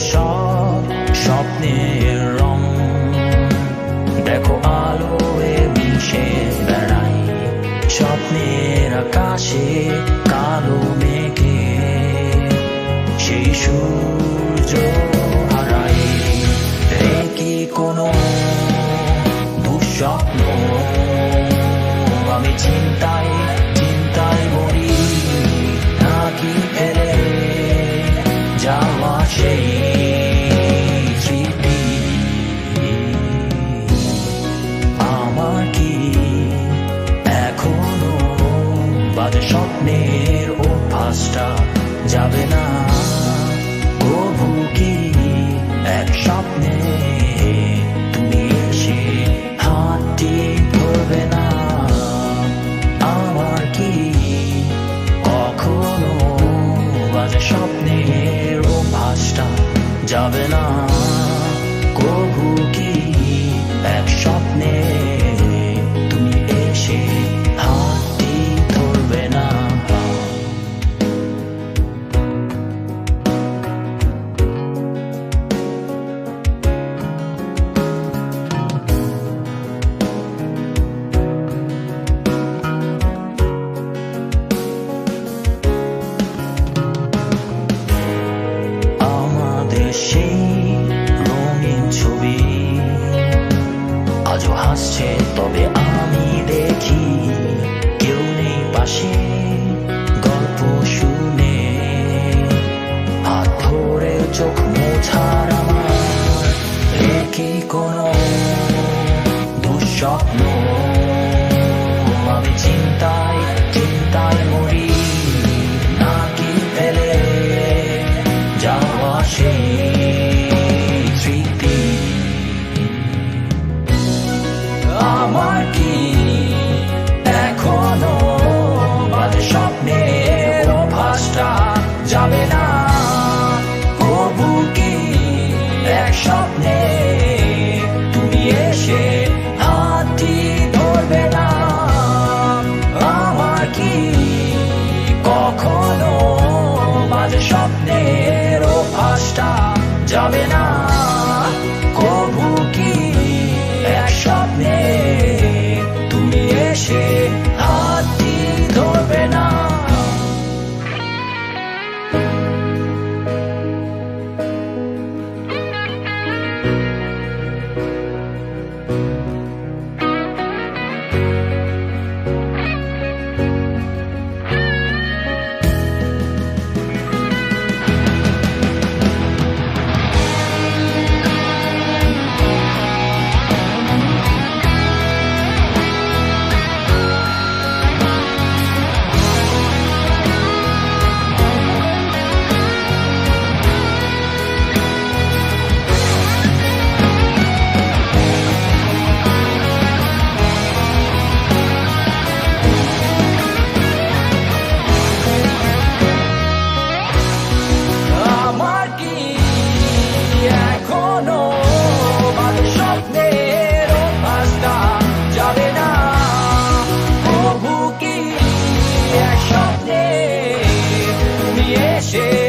সব স্বপ্নের রং দেখো আলোয় মিশে বেড়াই স্বপ্নের আকাশে কালো মেঘে সেই সূর্য হারাই কি কোনো দুঃস্বপ্ন আমি চিন্তায় চিন্তায় মরি নাকি ফেলে যাওয়া সেই স্মৃতি আমার কি এখনো বাজে স্বপ্নের অভ্যাসটা যাবে না তবু কি এক স্বপ্নে তুমি এসে হাতটি ধরবে না আমার কি কখনো বাজে স্বপ্নের অভ্যাসটা যাবে না কবু কি এক স্বপ্নে তুমি এসে হাতটি ধরবে না সেই রঙিন ছবি আজও হাসছে তবে আমি দেখি কেউ নেই পাশে গল্প শুনে হাত ধরে চোখ মোছার আমার কি কোনো দুঃস্বপ্ন আমি চিন্তায় চিন্তায় মরি নাকি ফেলে যাওয়া সেই স্মৃতি আমার কি এখনো বাজে স্বপ্নের অভ্যাসটা যাবে না কবু কি এক স্বপ্নে তুমি এসে হাতটি ধরবে না আমার কি কখনো বাজে স্বপ্নের অভ্যাসটা যাবে না কবু কি এক স্বপ্নে তুমি এসে হাতটি ধরবে না Yeah.